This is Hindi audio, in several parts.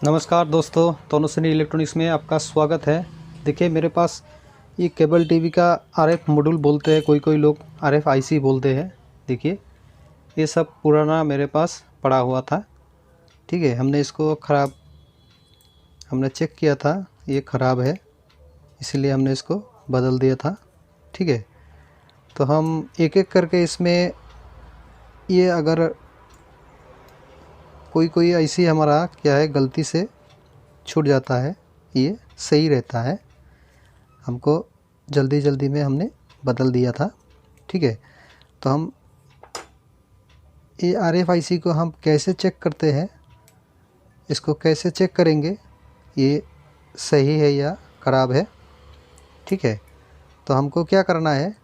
नमस्कार दोस्तों, तनुश्री इलेक्ट्रॉनिक्स में आपका स्वागत है। देखिए मेरे पास ये केबल टीवी का आरएफ मॉड्यूल बोलते हैं, कोई लोग आरएफ आईसी बोलते हैं। देखिए ये सब पुराना मेरे पास पड़ा हुआ था। ठीक है, हमने चेक किया था, ये ख़राब है, इसीलिए हमने इसको बदल दिया था। ठीक है, तो हम एक एक करके इसमें ये अगर कोई ऐसी हमारा क्या है गलती से छूट जाता है, ये सही रहता है। हमको जल्दी में हमने बदल दिया था। ठीक है, तो हम ये RFIC को हम कैसे चेक करते हैं, इसको कैसे चेक करेंगे ये सही है या ख़राब है। ठीक है, तो हमको क्या करना है,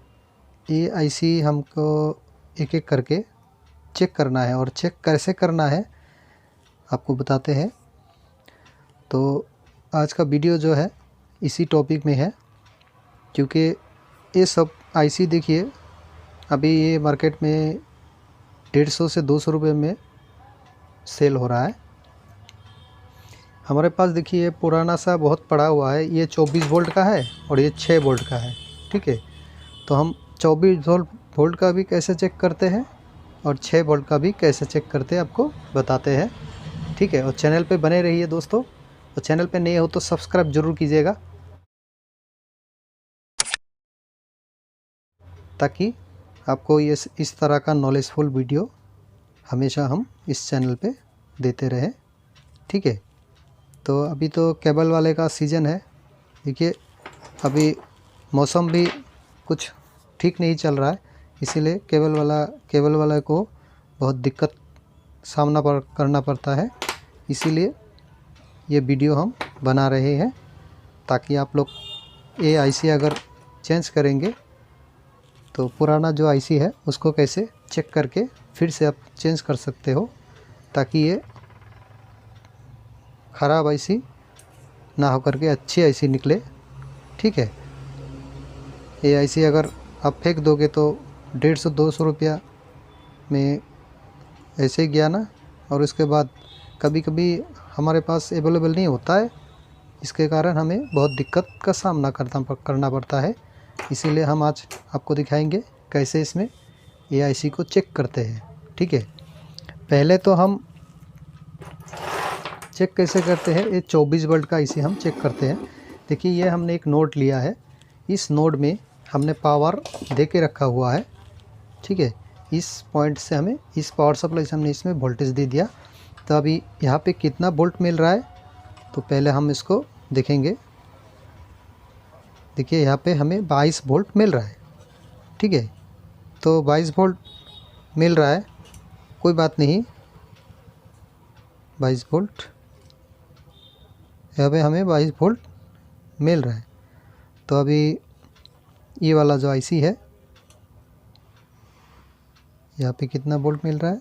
ये IC हमको एक एक करके चेक करना है, और चेक कैसे करना है आपको बताते हैं। तो आज का वीडियो जो है इसी टॉपिक में है, क्योंकि ये सब IC देखिए अभी ये मार्केट में 150 से 200 रुपये में सेल हो रहा है। हमारे पास देखिए पुराना सा बहुत पड़ा हुआ है, ये 24 वोल्ट का है और ये 6 वोल्ट का है। ठीक है, तो हम 24 वोल्ट का भी कैसे चेक करते हैं और 6 वोल्ट का भी कैसे चेक करते हैं आपको बताते हैं। ठीक है, और चैनल पे बने रहिए दोस्तों, और चैनल पे नए हो तो सब्सक्राइब ज़रूर कीजिएगा, ताकि आपको ये इस तरह का नॉलेजफुल वीडियो हमेशा हम इस चैनल पे देते रहें। ठीक है, तो अभी तो केबल वाले का सीज़न है। देखिए अभी मौसम भी कुछ ठीक नहीं चल रहा है, इसीलिए केबल वाला को बहुत दिक्कत करना पड़ता है। इसीलिए ये वीडियो हम बना रहे हैं, ताकि आप लोग ये IC अगर चेंज करेंगे तो पुराना जो IC है उसको कैसे चेक करके फिर से आप चेंज कर सकते हो, ताकि ये ख़राब IC ना होकर के अच्छी IC निकले। ठीक है, ये IC अगर आप फेंक दोगे तो 150-200 रुपया में ऐसे ही गया ना, और उसके बाद कभी कभी हमारे पास अवेलेबल नहीं होता है, इसके कारण हमें बहुत दिक्कत का सामना करना पड़ता है। इसीलिए हम आज आपको दिखाएंगे कैसे इसमें AIC को चेक करते हैं। ठीक है, पहले तो हम चेक कैसे करते हैं, ये 24 वोल्ट का IC हम चेक करते हैं। देखिए ये हमने एक नोड लिया है, इस नोड में हमने पावर दे के रखा हुआ है। ठीक है, इस पॉइंट से हमें इस पावर सप्लाई से हमने इसमें वोल्टेज दे दिया। तो अभी यहाँ पे कितना वोल्ट मिल रहा है, तो पहले हम इसको देखेंगे। देखिए यहाँ पे हमें 22 वोल्ट मिल रहा है। ठीक है, तो 22 वोल्ट मिल रहा है, कोई बात नहीं। 22 वोल्ट यहाँ पे हमें 22 वोल्ट मिल रहा है। तो अभी ये वाला जो IC है, यहाँ पे कितना वोल्ट मिल रहा है,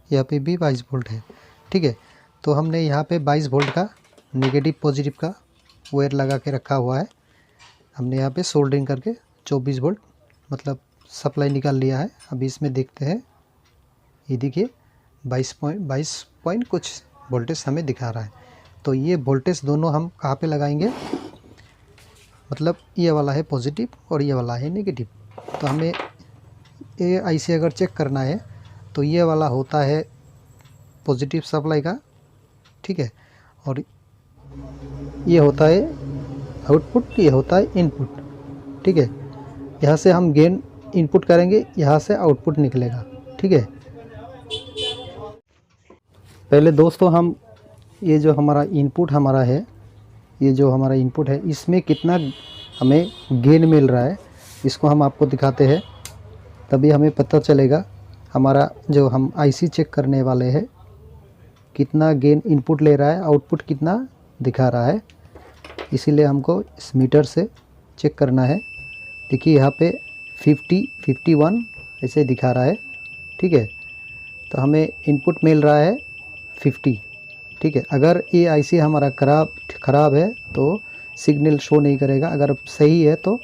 यहाँ पे भी 22 वोल्ट है। ठीक है, तो हमने यहाँ पे 22 वोल्ट का नेगेटिव पॉजिटिव का वायर लगा के रखा हुआ है। हमने यहाँ पे सोल्डरिंग करके 24 वोल्ट मतलब सप्लाई निकाल लिया है। अभी इसमें देखते हैं, ये देखिए 22 पॉइंट कुछ वोल्टेज हमें दिखा रहा है। तो ये वोल्टेज दोनों हम कहाँ पे लगाएंगे, मतलब ये वाला है पॉजिटिव और ये वाला है नेगेटिव। तो हमें ये IC अगर चेक करना है तो ये वाला होता है पॉजिटिव सप्लाई का। ठीक है, और ये होता है आउटपुट, ये होता है इनपुट। ठीक है, यहाँ से हम गेन इनपुट करेंगे, यहाँ से आउटपुट निकलेगा। ठीक है, पहले दोस्तों हम ये जो हमारा इनपुट है, ये जो हमारा इनपुट है, इसमें कितना हमें गेन मिल रहा है, इसको हम आपको दिखाते हैं। तभी हमें पता चलेगा हमारा जो हम IC चेक करने वाले हैं कितना गेन इनपुट ले रहा है, आउटपुट कितना दिखा रहा है। इसीलिए हमको इस मीटर से चेक करना है। देखिए यहाँ पे 50, 51 ऐसे दिखा रहा है। ठीक है, तो हमें इनपुट मिल रहा है 50। ठीक है, अगर ये IC हमारा ख़राब है तो सिग्नल शो नहीं करेगा, अगर सही है तो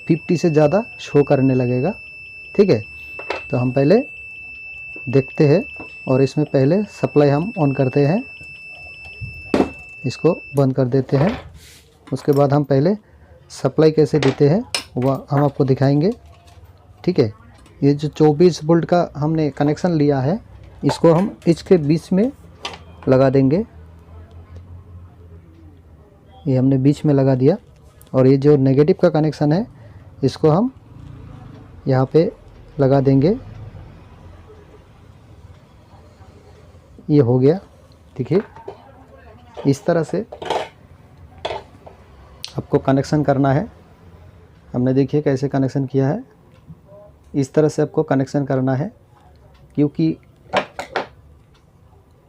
50 से ज़्यादा शो करने लगेगा। ठीक है, तो हम पहले देखते हैं, और इसमें पहले सप्लाई हम ऑन करते हैं। इसको बंद कर देते हैं। उसके बाद हम पहले सप्लाई कैसे देते हैं वह हम आपको दिखाएंगे। ठीक है, ये जो 24 वोल्ट का हमने कनेक्शन लिया है इसको हम इसके बीच में लगा देंगे। ये हमने बीच में लगा दिया और ये जो नेगेटिव का कनेक्शन है इसको हम यहाँ पे लगा देंगे। ये हो गया। देखिए इस तरह से आपको कनेक्शन करना है। हमने देखिए कैसे कनेक्शन किया है, इस तरह से आपको कनेक्शन करना है, क्योंकि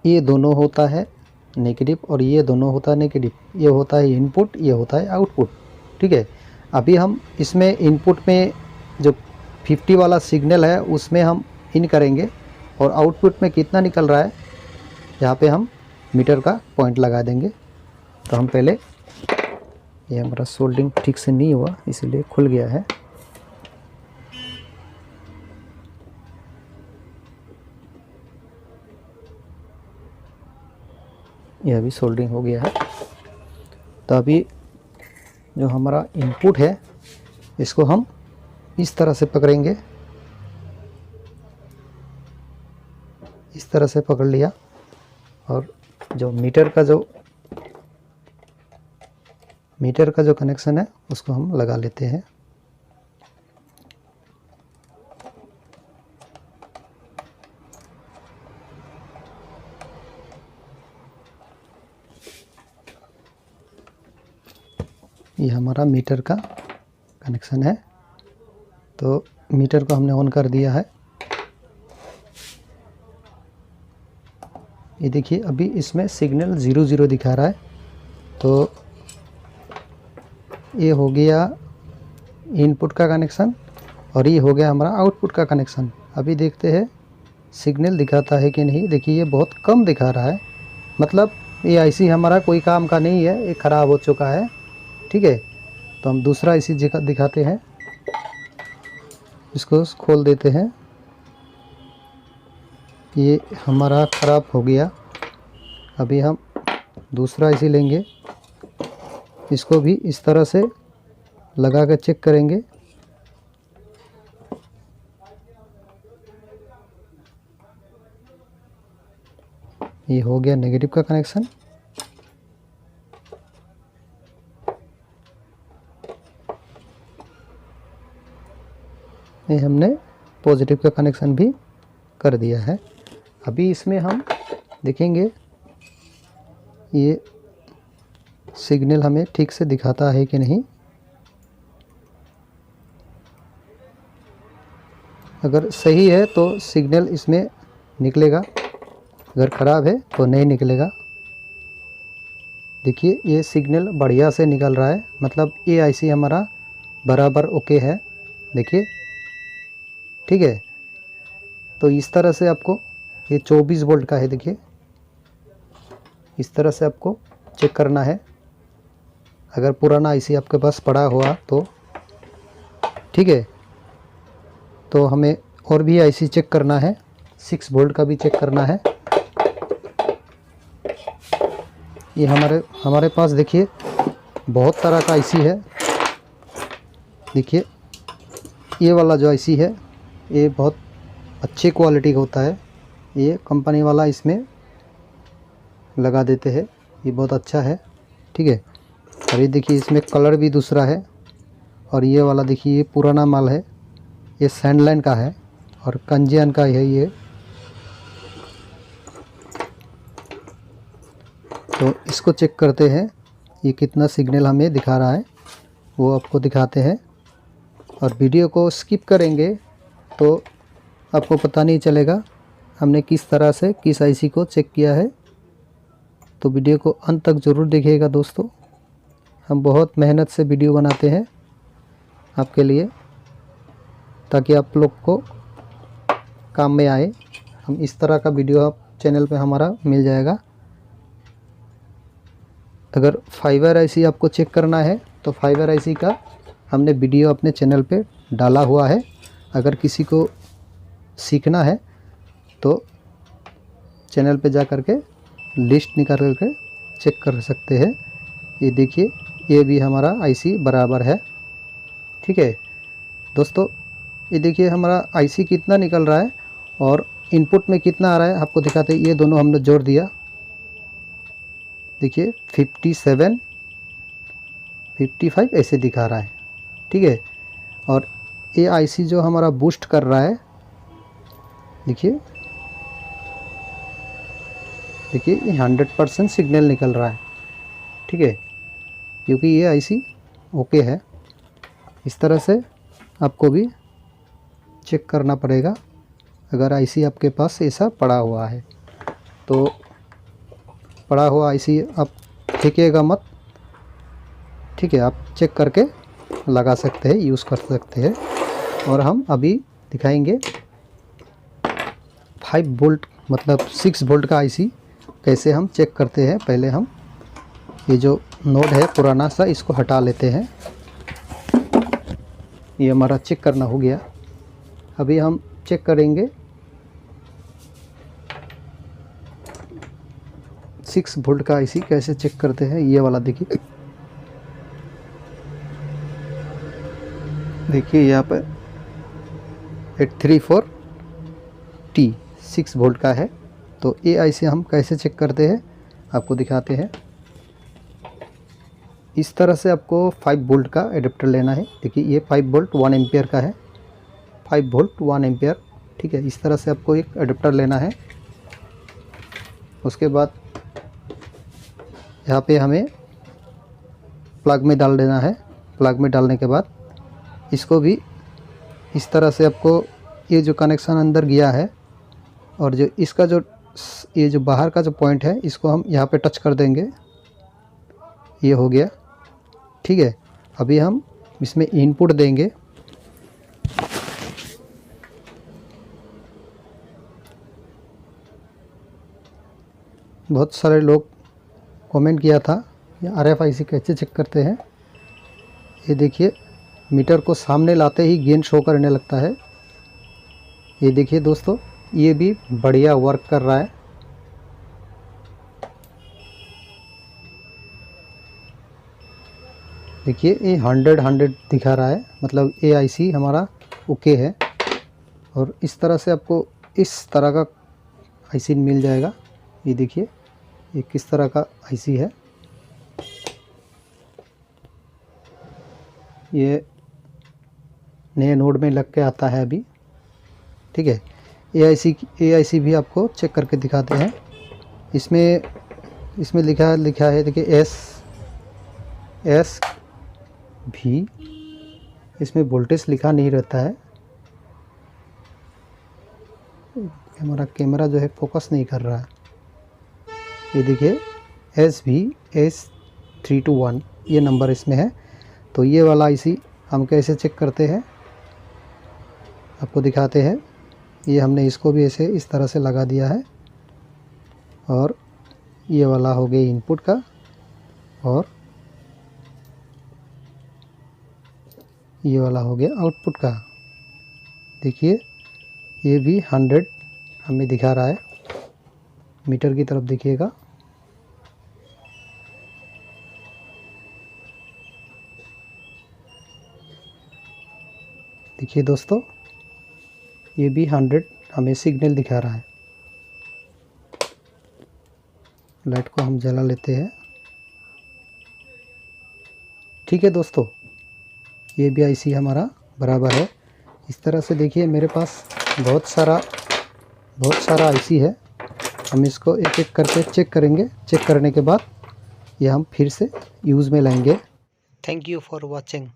ये दोनों होता है नेगेटिव और ये दोनों होता है नेगेटिव। ये होता है इनपुट, ये होता है आउटपुट। ठीक है, अभी हम इसमें इनपुट में जो 50 वाला सिग्नल है उसमें हम इन करेंगे और आउटपुट में कितना निकल रहा है यहाँ पे हम मीटर का पॉइंट लगा देंगे। तो हम पहले, ये हमारा सोल्डिंग ठीक से नहीं हुआ इसलिए खुल गया है। यह अभी सोल्डिंग हो गया है। तो अभी जो हमारा इनपुट है इसको हम इस तरह से पकड़ेंगे। इस तरह से पकड़ लिया और जो मीटर का जो कनेक्शन है उसको हम लगा लेते हैं। ये हमारा मीटर का कनेक्शन है। तो मीटर को हमने ऑन कर दिया है। ये देखिए अभी इसमें सिग्नल 00 दिखा रहा है। तो ये हो गया इनपुट का कनेक्शन और ये हो गया हमारा आउटपुट का कनेक्शन। अभी देखते हैं सिग्नल दिखाता है कि नहीं। देखिए ये बहुत कम दिखा रहा है, मतलब ये आईसी हमारा कोई काम का नहीं है, ये ख़राब हो चुका है। ठीक है, तो हम दूसरा आईसी दिखाते हैं। इसको खोल देते हैं। ये हमारा ख़राब हो गया। अभी हम दूसरा आईसी लेंगे, इसको भी इस तरह से लगा कर चेक करेंगे। ये हो गया नेगेटिव का कनेक्शन। ये हमने पॉजिटिव का कनेक्शन भी कर दिया है। अभी इसमें हम देखेंगे ये सिग्नल हमें ठीक से दिखाता है कि नहीं। अगर सही है तो सिग्नल इसमें निकलेगा, अगर ख़राब है तो नहीं निकलेगा। देखिए ये सिग्नल बढ़िया से निकल रहा है, मतलब ये आईसी हमारा बराबर ओके है। देखिए ठीक है, तो इस तरह से आपको, ये 24 वोल्ट का है, देखिए इस तरह से आपको चेक करना है। अगर पुराना आईसी आपके पास पड़ा हुआ तो ठीक है, तो हमें और भी आईसी चेक करना है, 6 वोल्ट का भी चेक करना है। ये हमारे पास देखिए बहुत तरह का आईसी है। देखिए ये वाला जो आईसी है ये बहुत अच्छी क्वालिटी का होता है, ये कंपनी वाला इसमें लगा देते हैं, ये बहुत अच्छा है। ठीक है, और ये देखिए इसमें कलर भी दूसरा है। और ये वाला देखिए ये पुराना माल है, ये सैंडलाइन का है और कंजियन का है ये। तो इसको चेक करते हैं, ये कितना सिग्नल हमें दिखा रहा है वो आपको दिखाते हैं। और वीडियो को स्किप करेंगे तो आपको पता नहीं चलेगा हमने किस तरह से किस आईसी को चेक किया है। तो वीडियो को अंत तक ज़रूर देखिएगा दोस्तों, हम बहुत मेहनत से वीडियो बनाते हैं आपके लिए, ताकि आप लोग को काम में आए। हम इस तरह का वीडियो आप चैनल पे हमारा मिल जाएगा। अगर फाइबर आईसी आपको चेक करना है तो फाइबर आईसी का हमने वीडियो अपने चैनल पे डाला हुआ है। अगर किसी को सीखना है तो चैनल पे जा कर के लिस्ट निकाल करके चेक कर सकते हैं। ये देखिए, ये भी हमारा आईसी बराबर है। ठीक है दोस्तों, ये देखिए हमारा आईसी कितना निकल रहा है और इनपुट में कितना आ रहा है आपको दिखाते हैं। ये दोनों हमने जोड़ दिया, देखिए 57, 55 ऐसे दिखा रहा है। ठीक है, और ये आईसी जो हमारा बूस्ट कर रहा है, देखिए देखिए ये 100% सिग्नल निकल रहा है। ठीक है, क्योंकि ये आईसी ओके है। इस तरह से आपको भी चेक करना पड़ेगा। अगर आईसी आपके पास ऐसा पड़ा हुआ है तो पड़ा हुआ आईसी आप फेंकिएगा मत। ठीक है, आप चेक करके लगा सकते हैं, यूज़ कर सकते हैं। और हम अभी दिखाएंगे 5 वोल्ट मतलब 6 वोल्ट का आईसी कैसे हम चेक करते हैं। पहले हम ये जो नोड है पुराना सा, इसको हटा लेते हैं। ये हमारा चेक करना हो गया। अभी हम चेक करेंगे 6 वोल्ट का आईसी कैसे चेक करते हैं। ये वाला देखिए, देखिए यहाँ पर 834T 6 वोल्ट का है। तो ये आईसी हम कैसे चेक करते हैं आपको दिखाते हैं। इस तरह से आपको 5 वोल्ट का एडाप्टर लेना है। देखिए ये 5 वोल्ट 1 एम्पियर का है, 5 वोल्ट 1 एम्पियर। ठीक है, इस तरह से आपको एक एडाप्टर लेना है। उसके बाद यहाँ पे हमें प्लग में डाल देना है। प्लग में डालने के बाद इसको भी इस तरह से आपको, ये जो कनेक्शन अंदर गया है और जो इसका जो ये जो बाहर का जो पॉइंट है, इसको हम यहाँ पे टच कर देंगे। ये हो गया। ठीक है, अभी हम इसमें इनपुट देंगे। बहुत सारे लोग कमेंट किया था ये RFIC कैसे चेक करते हैं। ये देखिए, मीटर को सामने लाते ही गेन शो करने लगता है। ये देखिए दोस्तों, ये भी बढ़िया वर्क कर रहा है। देखिए ये 100 दिखा रहा है, मतलब ये आईसी हमारा ओके है। और इस तरह से आपको इस तरह का आईसी मिल जाएगा। ये देखिए ये किस तरह का आईसी है। ये नए नोड में लग के आता है अभी। ठीक है, ए आई सी भी आपको चेक करके दिखाते हैं। इसमें लिखा है देखिए एस भी, इसमें वोल्टेज लिखा नहीं रहता है। हमारा कैमरा जो है फोकस नहीं कर रहा है। ये देखिए SV-S321 ये नंबर इसमें है। तो ये वाला आईसी हम कैसे चेक करते हैं आपको दिखाते हैं। ये हमने इसको भी ऐसे इस तरह से लगा दिया है। और ये वाला हो गया इनपुट का, और ये वाला हो गया आउटपुट का। देखिए ये भी 100 हमें दिखा रहा है। मीटर की तरफ देखिएगा। देखिए दोस्तों, ये भी 100 हमें सिग्नल दिखा रहा है। लाइट को हम जला लेते हैं। ठीक है दोस्तों, ये भी आईसी हमारा बराबर है। इस तरह से देखिए मेरे पास बहुत सारा आईसी है। हम इसको एक एक करके चेक करेंगे। चेक करने के बाद ये हम फिर से यूज़ में लाएंगे। Thank you for watching.